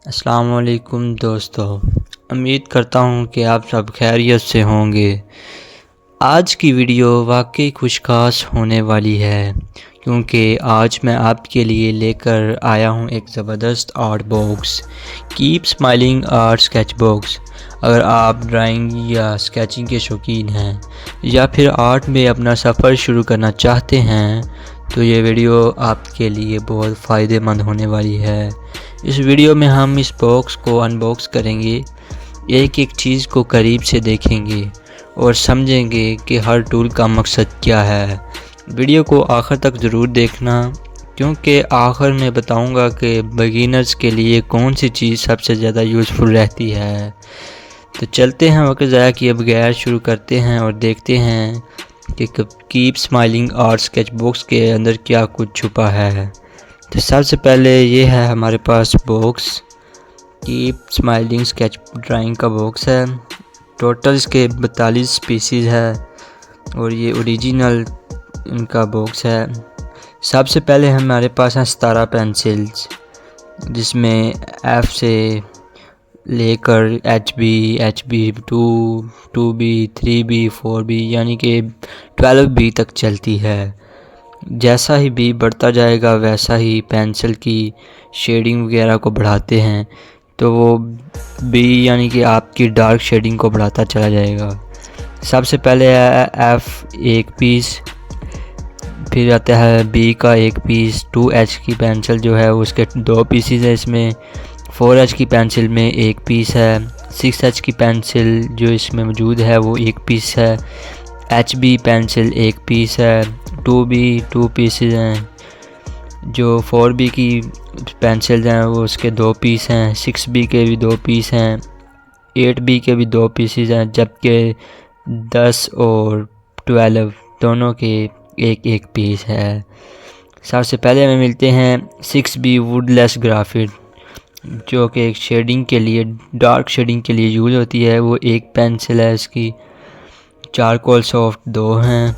अस्सलाम वालेकुम दोस्तों, उम्मीद करता हूँ कि आप सब खैरियत से होंगे। आज की वीडियो वाकई खुशखास होने वाली है क्योंकि आज मैं आपके लिए लेकर आया हूँ एक ज़बरदस्त art box, keep smiling art sketch box. अगर आप ड्राइंग या स्केचिंग के शौकीन हैं या फिर आर्ट में अपना सफ़र शुरू करना चाहते हैं तो ये वीडियो आपके लिए बहुत फ़ायदेमंद होने वाली है। इस वीडियो में हम इस बॉक्स को अनबॉक्स करेंगे, एक एक चीज़ को करीब से देखेंगे और समझेंगे कि हर टूल का मकसद क्या है। वीडियो को आखिर तक ज़रूर देखना क्योंकि आखिर में बताऊंगा कि बिगिनर्स के लिए कौन सी चीज़ सबसे ज़्यादा यूज़फुल रहती है। तो चलते हैं, वक्त ज़ाया किए बगैर शुरू करते हैं और देखते हैं कि keep smiling art sketch box के अंदर क्या कुछ छुपा है। तो सबसे पहले ये है हमारे पास box, keep smiling sketch drawing का बॉक्स है। टोटल इसके 42 पीसीज है और ये ओरिजिनल इनका बॉक्स है। सबसे पहले हमारे पास हैं 17 पेंसिल्स जिसमें F से लेकर HB 2B 3B 4B यानी कि 12B तक चलती है। जैसा ही बी बढ़ता जाएगा वैसा ही पेंसिल की शेडिंग वगैरह को बढ़ाते हैं तो वो बी यानी कि आपकी डार्क शेडिंग को बढ़ाता चला जाएगा। सबसे पहले है एफ एक पीस, फिर आता है बी का एक पीस। 2H की पेंसिल जो है उसके 2 पीसीज है, इसमें 4H की पेंसिल में एक पीस है। 6H की पेंसिल जो इसमें मौजूद है वो एक पीस है। HB पेंसिल एक पीस है। 2B 2 पीसेस हैं। जो 4B की पेंसिल्स हैं वो उसके 2 पीस हैं। 6B के भी 2 पीस हैं। 8B के भी 2 पीसेस हैं, जबकि 10 और 12 दोनों के एक एक पीस है। सबसे पहले हमें मिलते हैं 6B वुडलेस ग्राफिट जो कि एक शेडिंग के लिए, डार्क शेडिंग के लिए यूज़ होती है। वो एक पेंसिल है इसकी। चारकोल सॉफ्ट 2 हैं।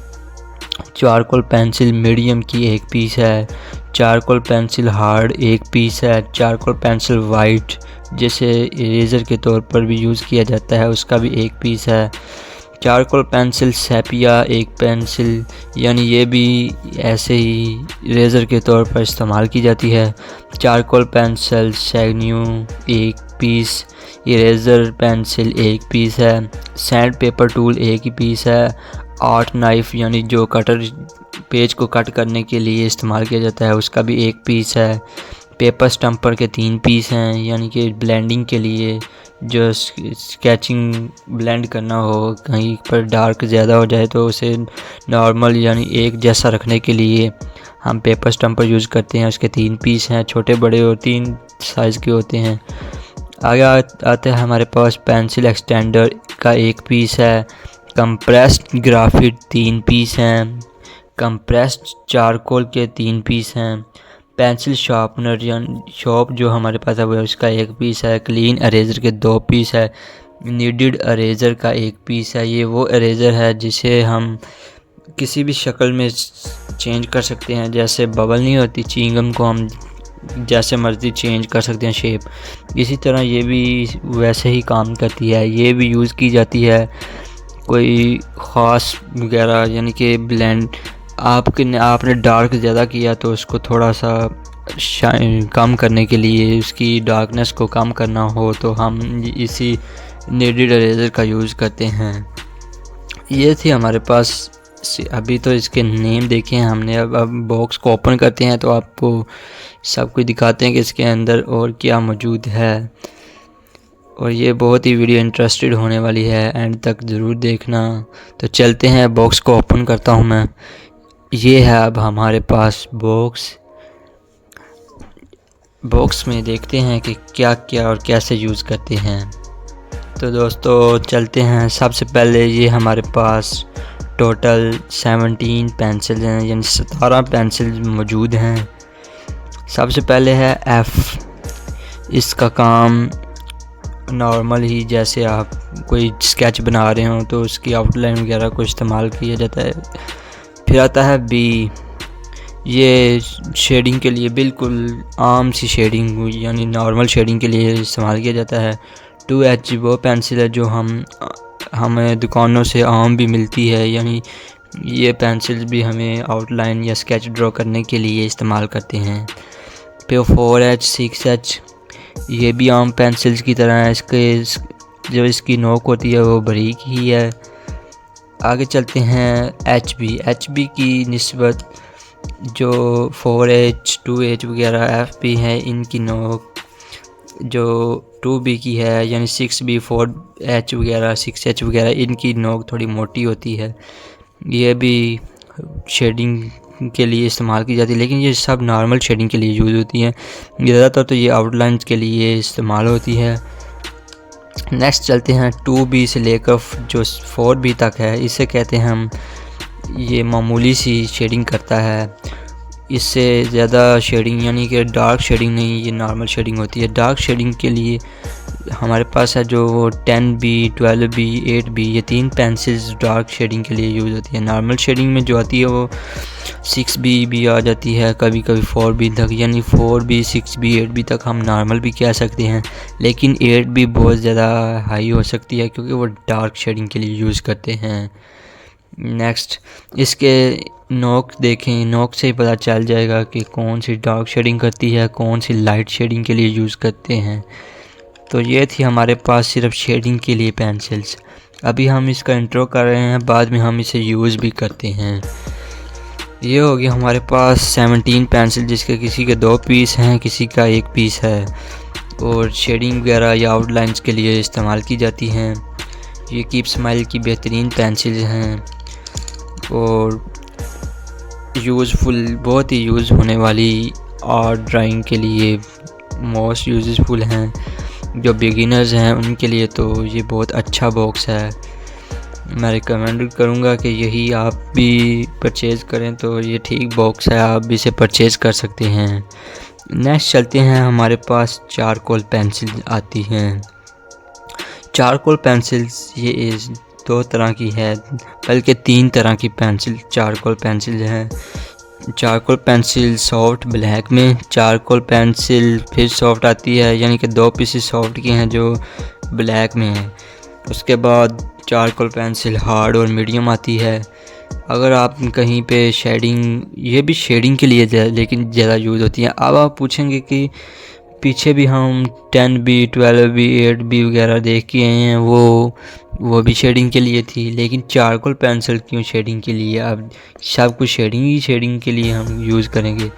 चारकोल पेंसिल मीडियम की एक पीस है। चारकोल पेंसिल हार्ड एक पीस है। चारकोल पेंसिल वाइट जिसे इरेज़र के तौर पर भी यूज़ किया जाता है उसका भी एक पीस है। चारकोल पेंसिल सेपिया एक पेंसिल यानी ये भी ऐसे ही इरेज़र के तौर पर इस्तेमाल की जाती है। चारकोल पेंसिल सैग्न्यू एक पीस। इरेज़र पेंसिल एक पीस है। सैंड पेपर टूल एक ही पीस है। आर्ट नाइफ यानी जो कटर पेज को कट करने के लिए इस्तेमाल किया जाता है उसका भी एक पीस है। पेपर स्टम्पर के 3 पीस हैं यानी कि ब्लेंडिंग के लिए, जो स्केचिंग ब्लेंड करना हो, कहीं पर डार्क ज़्यादा हो जाए तो उसे नॉर्मल यानी एक जैसा रखने के लिए हम पेपर स्टम्पर यूज़ करते हैं। उसके 3 पीस हैं, छोटे बड़े और 3 साइज़ के होते हैं। आगे आते हैं हमारे पास पेंसिल एक्सटेंडर का एक पीस है। कंप्रेस्ड ग्राफिट 3 पीस हैं। कंप्रेस्ड चारकोल के 3 पीस हैं। पेंसिल शार्पनर या शॉप जो हमारे पास है वो उसका एक पीस है। क्लीन इरेज़र के 2 पीस है। नीडेड इरेज़र का एक पीस है। ये वो इरेज़र है जिसे हम किसी भी शक्ल में चेंज कर सकते हैं। जैसे बबल नहीं होती, च्युइंगम को हम जैसे मर्ज़ी चेंज कर सकते हैं शेप, इसी तरह ये भी वैसे ही काम करती है। ये भी यूज़ की जाती है कोई ख़ास वगैरह यानी कि ब्लेंड आपने डार्क ज़्यादा किया तो उसको थोड़ा सा शाइन कम करने के लिए, उसकी डार्कनेस को कम करना हो तो हम इसी नीडेड इरेज़र का यूज़ करते हैं। ये थी हमारे पास। अभी तो इसके नेम देखे हैं हमने। अब बॉक्स को ओपन करते हैं तो आपको सब कुछ दिखाते हैं कि इसके अंदर और क्या मौजूद है। और ये बहुत ही वीडियो इंटरेस्टेड होने वाली है, एंड तक ज़रूर देखना। तो चलते हैं, बॉक्स को ओपन करता हूँ मैं। ये है अब हमारे पास बॉक्स में देखते हैं कि क्या क्या और कैसे यूज़ करते हैं। तो दोस्तों चलते हैं। सबसे पहले ये हमारे पास टोटल 17 पेंसिल हैं यानी 17 पेंसिल मौजूद हैं। सबसे पहले है F। इसका काम नॉर्मल ही जैसे आप कोई स्केच बना रहे हो तो उसकी आउटलाइन वगैरह को इस्तेमाल किया जाता है। फिर आता है B। ये शेडिंग के लिए बिल्कुल आम सी शेडिंग यानी नॉर्मल शेडिंग के लिए इस्तेमाल किया जाता है। 2H वो पेंसिल है जो हमें दुकानों से आम भी मिलती है, यानी ये पेंसिल भी हमें आउटलाइन या स्केच ड्रॉ करने के लिए इस्तेमाल करते हैं। फिर 4H 6H ये भी आम पेंसिल्स की तरह है, जो इसकी नोक होती है वो बारीक ही है। आगे चलते हैं HB की निस्बत जो 4H 2H वगैरह FB है, इनकी नोक जो 2B की है यानी 6B 4H वगैरह 6H वगैरह इनकी नोक थोड़ी मोटी होती है। ये भी शेडिंग के लिए इस्तेमाल की जाती है, लेकिन ये सब नॉर्मल शेडिंग के लिए यूज़ होती हैं। ज़्यादातर तो ये आउटलाइंस के लिए इस्तेमाल होती है। नेक्स्ट चलते हैं 2B से लेकर जो 4B तक है, इसे कहते हैं हम, ये मामूली सी शेडिंग करता है। इससे ज़्यादा शेडिंग यानी कि डार्क शेडिंग नहीं, ये नॉर्मल शेडिंग होती है। डार्क शेडिंग के लिए हमारे पास है जो 10B 12B 8B ये 3 पेंसिल्स डार्क शेडिंग के लिए यूज़ होती है। नॉर्मल शेडिंग में जो आती है वो 6B भी आ जाती है, कभी कभी 4B तक, यानी 4B 6B 8B तक हम नॉर्मल भी कह सकते हैं, लेकिन 8B बहुत ज़्यादा हाई हो सकती है क्योंकि वो डार्क शेडिंग के लिए यूज़ करते हैं। नेक्स्ट इसके नोक देखें, नोक से ही पता चल जाएगा कि कौन सी डार्क शेडिंग करती है, कौन सी लाइट शेडिंग के लिए यूज़ करते हैं। तो ये थी हमारे पास सिर्फ शेडिंग के लिए पेंसिल्स। अभी हम इसका इंट्रो कर रहे हैं, बाद में हम इसे यूज़ भी करते हैं। ये हो गया हमारे पास 17 पेंसिल, जिसके किसी के 2 पीस हैं, किसी का 1 पीस है, और शेडिंग वगैरह या आउटलाइंस के लिए इस्तेमाल की जाती हैं। ये कीप स्माइल की बेहतरीन पेंसिल हैं और यूज़फुल, बहुत ही यूज़ होने वाली आर्ट ड्राइंग के लिए मोस्ट यूज़फुल हैं। जो बिगिनर्स हैं उनके लिए तो ये बहुत अच्छा बॉक्स है। मैं रिकमेंड करूँगा कि यही आप भी परचेज़ करें, तो ये ठीक बॉक्स है, आप भी इसे परचेज़ कर सकते हैं। नेक्स्ट चलते हैं, हमारे पास चारकोल पेंसिल आती हैं। चारकोल पेंसिल्स ये 2 तरह की है, बल्कि 3 तरह की पेंसिल चारकोल पेंसिल हैं। चारकोल पेंसिल सॉफ्ट ब्लैक में, चारकोल पेंसिल फिर सॉफ्ट आती है, यानी कि 2 पीसेस सॉफ्ट के हैं जो ब्लैक में है। उसके बाद चारकोल पेंसिल हार्ड और मीडियम आती है। अगर आप कहीं पे शेडिंग, ये भी शेडिंग के लिए लेकिन ज़्यादा यूज़ होती है। अब आप पूछेंगे कि पीछे भी हम 10B 12B 8B वगैरह देख के आए हैं, वो भी शेडिंग के लिए थी, लेकिन चारकोल पेंसिल क्यों शेडिंग के लिए? अब सब कुछ शेडिंग के लिए हम यूज़ करेंगे।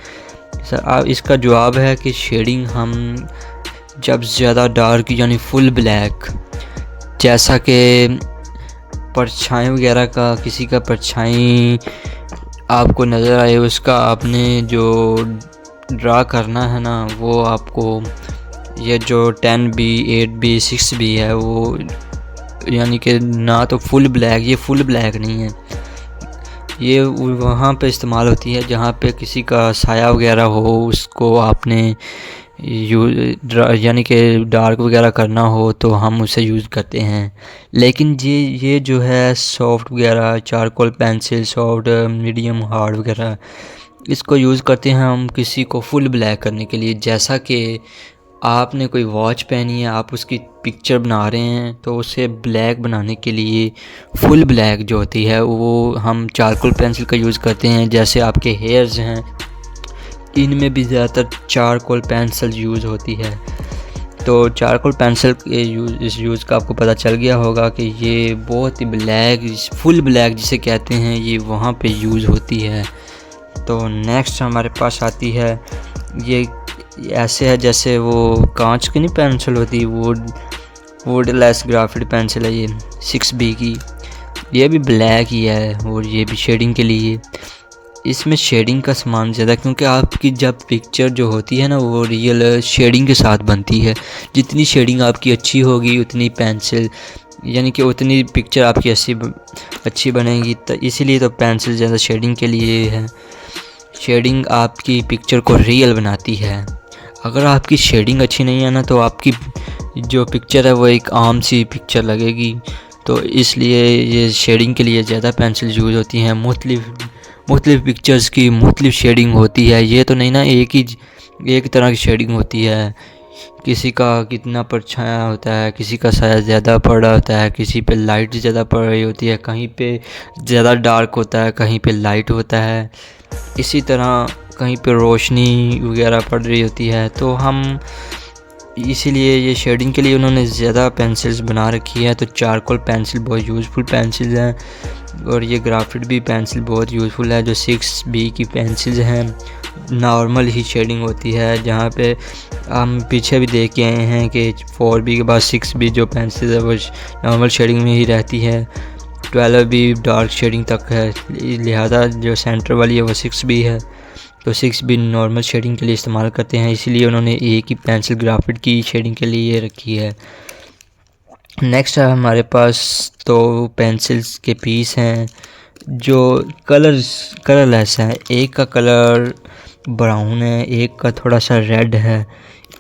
सर अब इसका जवाब है कि शेडिंग हम जब ज़्यादा डार्क यानी फुल ब्लैक, जैसा कि परछाई वगैरह का, किसी का परछाई आपको नज़र आए, उसका आपने जो ड्रा करना है ना, वो आपको ये जो 10B 8B 6B है वो, यानी कि ना तो फुल ब्लैक, ये फुल ब्लैक नहीं है, ये वहाँ पे इस्तेमाल होती है जहाँ पे किसी का साया वगैरह हो, उसको आपने यानी कि डार्क वगैरह करना हो तो हम उसे यूज़ करते हैं। लेकिन ये जो है सॉफ्ट वगैरह charcoal pencil, soft medium hard वगैरह, इसको यूज़ करते हैं हम किसी को फुल ब्लैक करने के लिए। जैसा कि आपने कोई वॉच पहनी है, आप उसकी पिक्चर बना रहे हैं, तो उसे ब्लैक बनाने के लिए फुल ब्लैक जो होती है वो हम चारकोल पेंसिल का यूज़ करते हैं। जैसे आपके हेयर्स हैं, इनमें भी ज़्यादातर चारकोल पेंसिल यूज़ होती है। तो चारकोल पेंसिल के इस यूज़ का आपको पता चल गया होगा कि ये बहुत ही ब्लैक, फुल ब्लैक जिसे कहते हैं, ये वहाँ पे यूज़ होती है। तो नेक्स्ट हमारे पास आती है, ये ऐसे है जैसे वो कांच की नहीं पेंसिल होती, वुडलेस ग्राफिट पेंसिल है ये 6B की, ये भी ब्लैक ही है और ये भी शेडिंग के लिए। इसमें शेडिंग का सामान ज़्यादा, क्योंकि आपकी जब पिक्चर जो होती है ना वो रियल शेडिंग के साथ बनती है। जितनी शेडिंग आपकी अच्छी होगी उतनी पेंसिल, यानी कि उतनी पिक्चर आपकी अच्छी बनेगी। तो इसीलिए तो पेंसिल ज़्यादा शेडिंग के लिए है। शेडिंग आपकी पिक्चर को रियल बनाती है। अगर आपकी शेडिंग अच्छी नहीं है ना, तो आपकी जो पिक्चर है वो एक आम सी पिक्चर लगेगी। तो इसलिए ये शेडिंग के लिए ज़्यादा पेंसिल यूज़ होती हैं। मुख्तलिफ़ पिक्चर्स की मुख्तलिफ़ शेडिंग होती है। ये तो नहीं ना एक तरह की शेडिंग होती है। किसी का कितना परछाया होता है, किसी का साया ज़्यादा पड़ रहा होता है, किसी पे लाइट ज़्यादा पड़ रही होती है, कहीं पे ज़्यादा डार्क होता है, कहीं पे लाइट होता है। इसी तरह कहीं पे रोशनी वगैरह पड़ रही होती है। तो हम इसीलिए ये शेडिंग के लिए उन्होंने ज़्यादा पेंसिल्स बना रखी है। तो चारकोल पेंसिल बहुत यूज़फुल पेंसिल्स हैं और ये ग्राफिट भी पेंसिल बहुत यूज़फुल है। जो 6B की पेंसिल्स हैं नॉर्मल ही शेडिंग होती है, जहाँ पे हम पीछे भी देख के आए हैं कि 4B के बाद 6B जो पेंसिल है वो नॉर्मल शेडिंग में ही रहती है। 12B डार्क शेडिंग तक है, लिहाजा जो सेंटर वाली है वो 6B है। तो 6B नॉर्मल शेडिंग के लिए इस्तेमाल करते हैं, इसीलिए उन्होंने एक ही पेंसिल ग्राफिट की शेडिंग के लिए ये रखी है। नेक्स्ट है हमारे पास तो पेंसिल्स के पीस हैं जो कलरलेस हैं। एक का कलर ब्राउन है, एक का थोड़ा सा रेड है।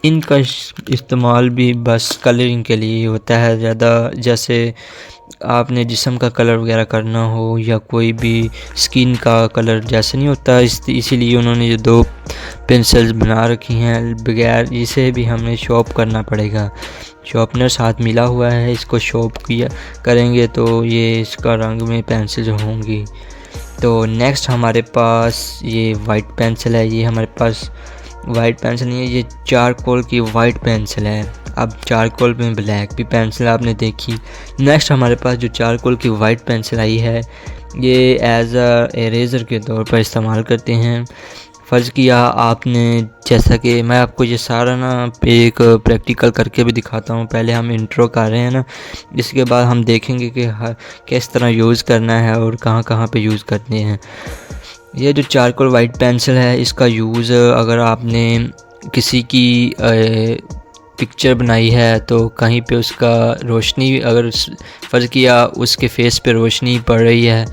इनका इस्तेमाल भी बस कलरिंग के लिए होता है ज़्यादा, जैसे आपने जिस्म का कलर वगैरह करना हो या कोई भी स्किन का कलर जैसे नहीं होता, इसीलिए उन्होंने ये 2 पेंसिल्स बना रखी हैं। बगैर इसे भी हमें शॉर्प करना पड़ेगा। शॉर्पनर साथ मिला हुआ है, इसको शॉर्प किया करेंगे तो ये इसका रंग में पेंसिल होंगी। तो नेक्स्ट हमारे पास ये वाइट पेंसिल है। ये हमारे पास वाइट पेंसिल नहीं है, ये चारकोल की वाइट पेंसिल है। अब चारकोल में ब्लैक भी पेंसिल आपने देखी। नेक्स्ट हमारे पास जो चारकोल की वाइट पेंसिल आई है, ये एज अ इरेज़र के तौर पर इस्तेमाल करते हैं। फ़र्ज़ किया आपने, जैसा कि मैं आपको ये सारा ना एक प्रैक्टिकल करके भी दिखाता हूँ। पहले हम इंट्रो कर रहे हैं ना, इसके बाद हम देखेंगे कि किस तरह यूज़ करना है और कहाँ कहाँ पे यूज़ करते हैं। ये जो चारकोल वाइट पेंसिल है, इसका यूज़ अगर आपने किसी की पिक्चर बनाई है तो कहीं पे उसका रोशनी, अगर फ़र्ज़ किया उसके फेस पे रोशनी पड़ रही है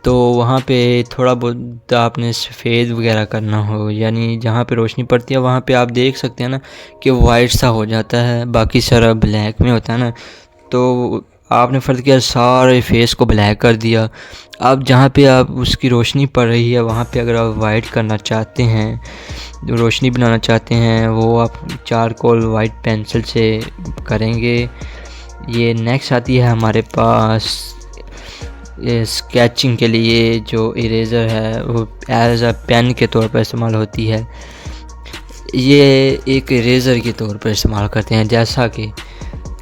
तो वहाँ पे थोड़ा बहुत आपने सफ़ेद वगैरह करना हो, यानी जहाँ पे रोशनी पड़ती है वहाँ पे आप देख सकते हैं ना कि वाइट सा हो जाता है, बाकी सारा ब्लैक में होता है ना। तो आपने फ़र्ज़ किया सारे फेस को ब्लैक कर दिया। अब जहाँ पे आप उसकी रोशनी पड़ रही है वहाँ पे अगर आप वाइट करना चाहते हैं, जो रोशनी बनाना चाहते हैं, वो आप चारकोल वाइट पेंसिल से करेंगे। ये नेक्स्ट आती है हमारे पास ये स्केचिंग के लिए जो इरेज़र है वो एज अ पेन के तौर पर इस्तेमाल होती है। ये एक इरेज़र के तौर पर इस्तेमाल करते हैं। जैसा कि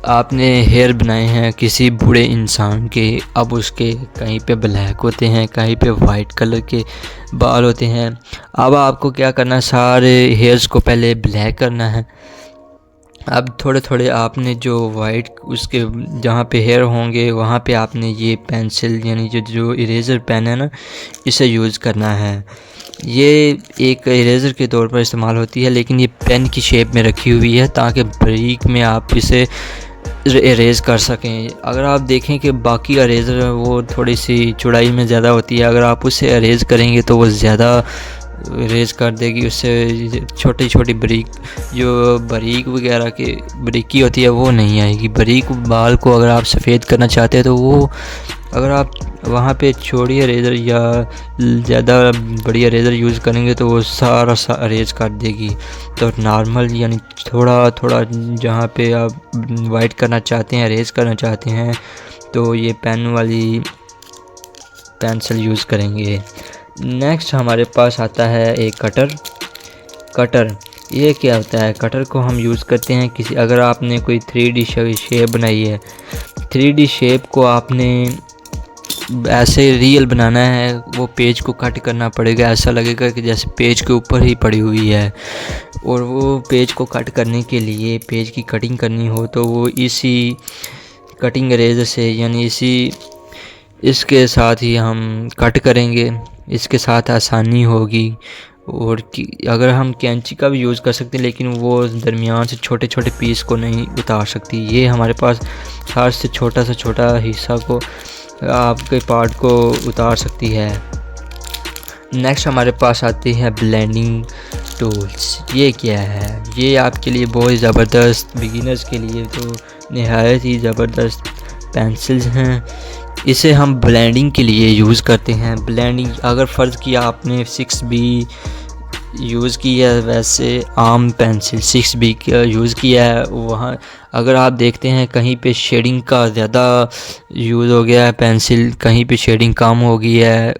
आपने हेयर बनाए हैं किसी बूढ़े इंसान के, अब उसके कहीं पे ब्लैक होते हैं, कहीं पे वाइट कलर के बाल होते हैं। अब आपको क्या करना है, सारे हेयर्स को पहले ब्लैक करना है। अब थोड़े थोड़े आपने जो वाइट उसके जहाँ पे हेयर होंगे वहाँ पे आपने ये पेंसिल यानी जो इरेज़र पेन है ना, इसे यूज़ करना है। ये एक इरेज़र के तौर पर इस्तेमाल होती है, लेकिन ये पेन की शेप में रखी हुई है ताकि बारीक में आप इसे इरेज़ कर सकें। अगर आप देखें कि बाकी इरेज़र वो थोड़ी सी चौड़ाई में ज़्यादा होती है, अगर आप उसे इरेज़ करेंगे तो वो ज़्यादा इरेज़ कर देगी, उससे छोटी छोटी बारीक वगैरह की बारीकी होती है वो नहीं आएगी। बारीक बाल को अगर आप सफ़ेद करना चाहते हैं तो वो अगर आप वहाँ पे छोटी इरेज़र या ज़्यादा बड़ी इरेज़र यूज़ करेंगे तो वो सारा इरेज़ कर देगी। तो नॉर्मल यानी थोड़ा थोड़ा जहाँ पे आप वाइट करना चाहते हैं, इरेज़ करना चाहते हैं, तो ये पेन वाली पेंसिल यूज़ करेंगे। नेक्स्ट हमारे पास आता है एक कटर। ये क्या होता है? कटर को हम यूज़ करते हैं अगर आपने कोई 3D शेप बनाई है, 3D शेप को आपने ऐसे रियल बनाना है, वो पेज को कट करना पड़ेगा। ऐसा लगेगा कि जैसे पेज के ऊपर ही पड़ी हुई है। और वो पेज को कट करने के लिए, पेज की कटिंग करनी हो तो वो इसी कटिंग इरेज़र से यानी इसके साथ ही हम कट करेंगे, इसके साथ आसानी होगी। और अगर हम कैंची का भी यूज़ कर सकते हैं, लेकिन वो दरमियान से छोटे छोटे पीस को नहीं उतार सकती। ये हमारे पास हर से छोटा हिस्सा को, आपके पार्ट को उतार सकती है। नेक्स्ट हमारे पास आती है ब्लेंडिंग टूल्स। ये क्या है? ये आपके लिए बहुत ज़बरदस्त, बिगिनर्स के लिए तो नहायत ही ज़बरदस्त पेंसिल्स हैं। इसे हम ब्लेंडिंग के लिए यूज़ करते हैं। ब्लेंडिंग अगर फ़र्ज़ किया आपने 6B यूज़ किया है, वैसे आम पेंसिल 6B का यूज़ किया है, वहाँ अगर आप देखते हैं कहीं पे शेडिंग का ज़्यादा यूज़ हो गया है पेंसिल, कहीं पे शेडिंग कम हो गई है,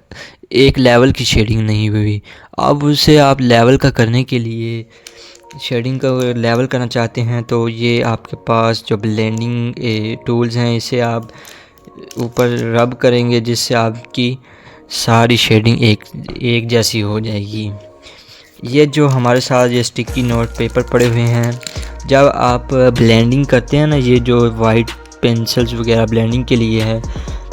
एक लेवल की शेडिंग नहीं हुई। अब उसे आप लेवल का करने के लिए, शेडिंग का लेवल करना चाहते हैं, तो ये आपके पास जो ब्लेंडिंग टूल्स हैं, इसे आप ऊपर रब करेंगे जिससे आपकी सारी शेडिंग एक जैसी हो जाएगी। ये जो हमारे साथ ये स्टिकी नोट पेपर पड़े हुए हैं, जब आप ब्लेंडिंग करते हैं ना, ये जो वाइट पेंसिल्स वगैरह ब्लेंडिंग के लिए है,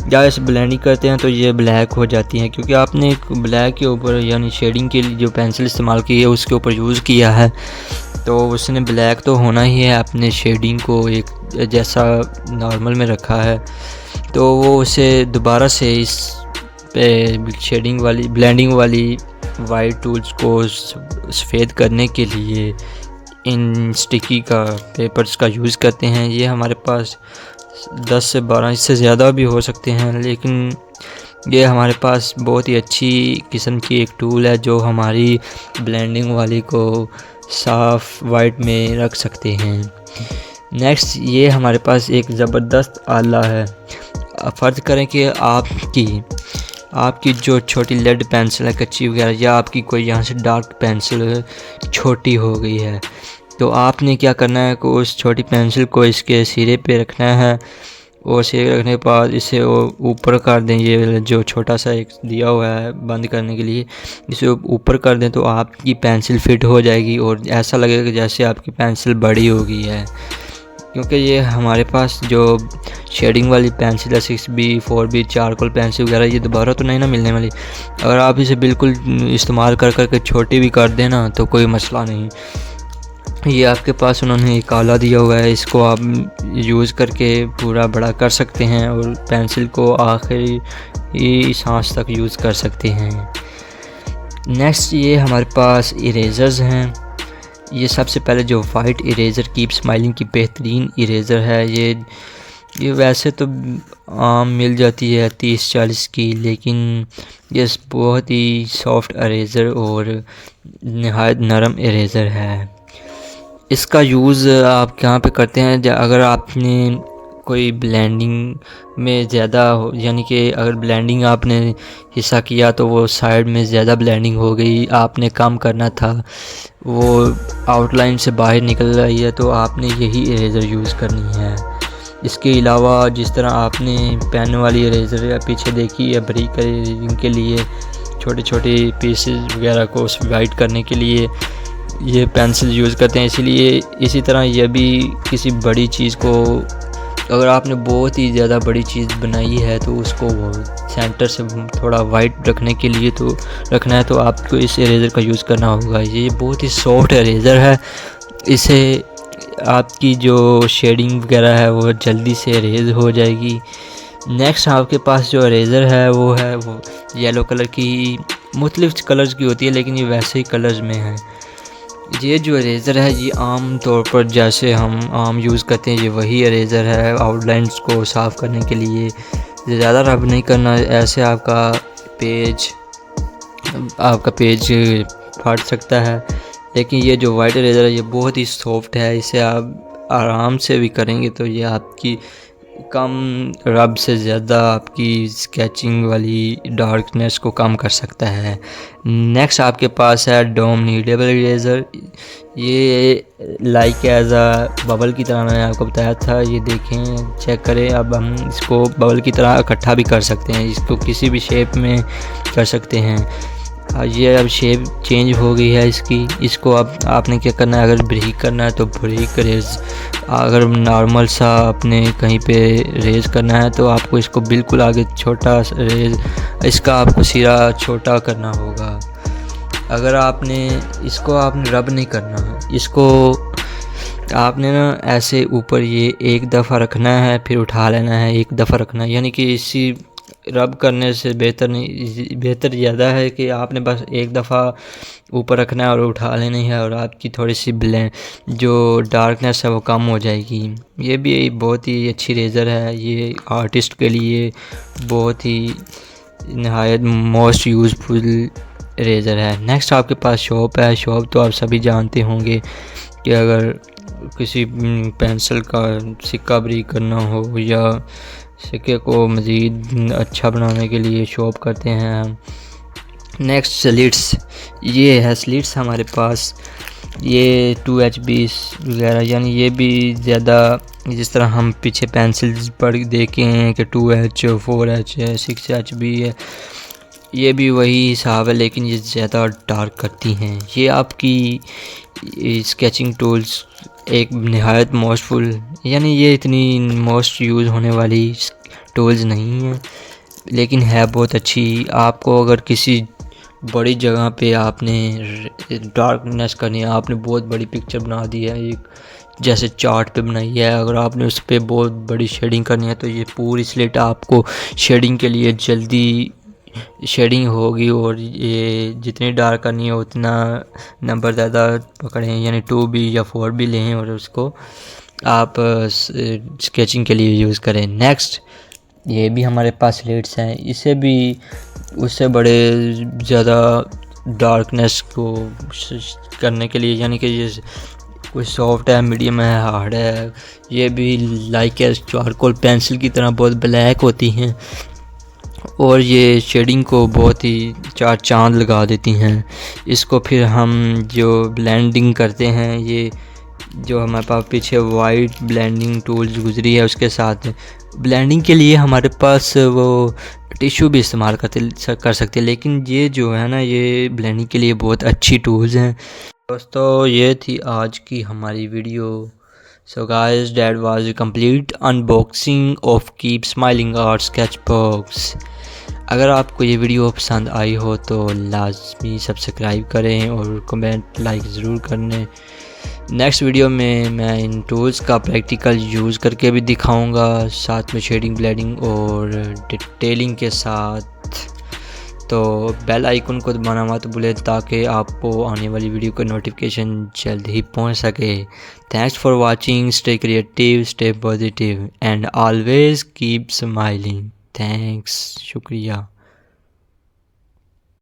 जब इसे ब्लेंडिंग करते हैं तो ये ब्लैक हो जाती हैं, क्योंकि आपने ब्लैक के ऊपर यानी शेडिंग के लिए जो पेंसिल इस्तेमाल की है उसके ऊपर यूज़ किया है, तो उसने ब्लैक तो होना ही है। आपने शेडिंग को एक जैसा नॉर्मल में रखा है, तो वो उसे दोबारा से इस पे शेडिंग वाली ब्लेंडिंग वाली वाइट टूल्स को सफ़ेद करने के लिए इन स्टिकी का पेपर्स का यूज़ करते हैं। ये हमारे पास 10 से 12, इससे ज़्यादा भी हो सकते हैं, लेकिन ये हमारे पास बहुत ही अच्छी किस्म की एक टूल है जो हमारी ब्लेंडिंग वाली को साफ़ वाइट में रख सकते हैं। नेक्स्ट, ये हमारे पास एक ज़बरदस्त आला है। फ़र्ज़ करें कि आपकी जो छोटी लेड पेंसिल है कच्ची वगैरह, या आपकी कोई यहाँ से डार्क पेंसिल छोटी हो गई है, तो आपने क्या करना है कि उस छोटी पेंसिल को इसके सिरे पे रखना है, और सिरे रखने के बाद इसे ऊपर कर दें। ये जो छोटा सा एक दिया हुआ है बंद करने के लिए, इसे ऊपर कर दें तो आपकी पेंसिल फिट हो जाएगी और ऐसा लगेगा जैसे आपकी पेंसिल बड़ी हो गई है। क्योंकि ये हमारे पास जो शेडिंग वाली पेंसिल है 6B 4B चारकोल पेंसिल वगैरह, ये दोबारा तो नहीं ना मिलने वाली। अगर आप इसे बिल्कुल इस्तेमाल कर के छोटी भी कर देना तो कोई मसला नहीं। ये आपके पास उन्होंने एक आला दिया हुआ है, इसको आप यूज़ करके पूरा बड़ा कर सकते हैं और पेंसिल को आखिरी सांस तक यूज़ कर सकते हैं। नेक्स्ट, ये हमारे पास इरेज़र्स हैं। ये सबसे पहले जो वाइट इरेज़र कीप स्माइलिंग की बेहतरीन इरेज़र है। ये वैसे तो आम मिल जाती है 30-40 की, लेकिन ये बहुत ही सॉफ्ट इरेज़र और नहायत नरम इरेज़र है। इसका यूज़ आप कहाँ पे करते हैं? अगर आपने कोई ब्लेंडिंग में ज़्यादा हो, यानी कि अगर ब्लेंडिंग आपने हिस्सा किया तो वो साइड में ज़्यादा ब्लेंडिंग हो गई, आपने कम करना था, वो आउटलाइन से बाहर निकल रही है, तो आपने यही इरेज़र यूज़ करनी है। इसके अलावा जिस तरह आपने पेन वाली इरेज़र पीछे देखी है बारीक इरेजिंग के लिए, छोटे छोटे पीसेस वगैरह को वाइट करने के लिए ये पेंसिल यूज़ करते हैं, इसीलिए इसी तरह यह भी किसी बड़ी चीज़ को, अगर आपने बहुत ही ज़्यादा बड़ी चीज़ बनाई है तो उसको सेंटर से थोड़ा वाइट रखने के लिए तो रखना है, तो आपको इस इरेज़र का यूज़ करना होगा। ये बहुत ही सॉफ्ट इरेज़र है, इसे आपकी जो शेडिंग वगैरह है वो जल्दी से इरेज़ हो जाएगी। नेक्स्ट, आपके पास जो इरेज़र है वो येलो कलर की, मुख्तलिफ कलर्स की होती है लेकिन ये वैसे ही कलर्स में है। ये जो इरेज़र है ये आम तौर पर जैसे हम आम यूज़ करते हैं, ये वही इरेज़र है आउटलाइंस को साफ़ करने के लिए। ज़्यादा रब नहीं करना, ऐसे आपका पेज फट सकता है। लेकिन ये जो वाइट इरेज़र है ये बहुत ही सॉफ्ट है, इसे आप आराम से भी करेंगे तो ये आपकी कम रब से ज़्यादा आपकी स्केचिंग वाली डार्कनेस को कम कर सकता है। नेक्स्ट, आपके पास है डोम नीडेबल इरेज़र। ये लाइक एज अ बबल की तरह मैंने आपको बताया था, ये देखें, चेक करें। अब हम इसको बबल की तरह इकट्ठा भी कर सकते हैं, इसको किसी भी शेप में कर सकते हैं। ये अब शेप चेंज हो गई है इसको अब आपने क्या करना है, अगर ब्रीक करना है तो ब्रीक रेज, अगर नॉर्मल सा आपने कहीं पे रेज करना है तो आपको इसको बिल्कुल आगे छोटा रेज, इसका आपको सिरा छोटा करना होगा। अगर इसको आपने रब नहीं करना है, इसको आपने ना ऐसे ऊपर ये एक दफ़ा रखना है, फिर उठा लेना है, एक दफ़ा रखना है, यानी कि इसी रब करने से बेहतर नहीं, बेहतर ज़्यादा है कि आपने बस एक दफ़ा ऊपर रखना है और उठा लेनी है और आपकी थोड़ी सी जो डार्कनेस है वो कम हो जाएगी। ये भी बहुत ही अच्छी रेज़र है, ये आर्टिस्ट के लिए बहुत ही नहायत मोस्ट यूज़फुल रेज़र है। नेक्स्ट आपके पास शॉप है। शॉप तो आप सभी जानते होंगे कि अगर किसी पेंसिल का सिक्का बारीक करना हो या सिक्के को मज़ीद अच्छा बनाने के लिए शॉप करते हैं हम। नेक्स्ट स्लिट्स, ये है स्लिट्स हमारे पास, ये 2HB वगैरह, यानी ये भी ज़्यादा जिस तरह हम पीछे पेंसिल्स पर देखे हैं कि 2H 4H है 6HB है, ये भी वही हिसाब है लेकिन ये ज़्यादा डार्क करती हैं। ये आपकी स्केचिंग टूल्स एक नहायत मोस्टफुल, यानी ये इतनी मोस्ट यूज़ होने वाली टूल्स नहीं है लेकिन है बहुत अच्छी। आपको अगर किसी बड़ी जगह पे आपने डार्कनेस करनी है, आपने बहुत बड़ी पिक्चर बना दी है, एक जैसे चार्ट पे बनाई है, अगर आपने उस पर बहुत बड़ी शेडिंग करनी है तो ये पूरी स्लेट आपको शेडिंग के लिए जल्दी शेडिंग होगी और ये जितनी डार्क करनी है उतना नंबर ज़्यादा पकड़ें, यानी 2B या 4B लें और उसको आप स्केचिंग के लिए यूज़ करें। नेक्स्ट, ये भी हमारे पास स्लेट्स हैं, इसे भी उससे बड़े ज़्यादा डार्कनेस को करने के लिए, यानी कि ये कोई सॉफ्ट है, मीडियम है, हार्ड है, ये भी लाइक चारकोल पेंसिल की तरह बहुत ब्लैक होती हैं और ये शेडिंग को बहुत ही चार चांद लगा देती हैं। इसको फिर हम जो ब्लेंडिंग करते हैं, ये जो हमारे पास पीछे वाइट ब्लेंडिंग टूल्स गुजरी है उसके साथ ब्लेंडिंग के लिए हमारे पास वो टिश्यू भी इस्तेमाल कर सकते हैं, लेकिन ये जो है ना, ये ब्लेंडिंग के लिए बहुत अच्छी टूल्स हैं। दोस्तों, ये थी आज की हमारी video. So guys, that was a complete unboxing of Keep Smiling Art Sketchbox। अगर आपको ये वीडियो पसंद आई हो तो लाजमी सब्सक्राइब करें और कमेंट लाइक ज़रूर करें। नेक्स्ट वीडियो में मैं इन टूल्स का प्रैक्टिकल यूज़ करके भी दिखाऊंगा, साथ में शेडिंग, ब्लेंडिंग और डिटेलिंग के साथ। तो बेल आइकन को दबाना मत भूलें ताकि आपको आने वाली वीडियो का नोटिफिकेशन जल्द ही पहुंच सके। Thanks for watching, stay creative, stay positive and always keep smiling. Thanks, शुक्रिया।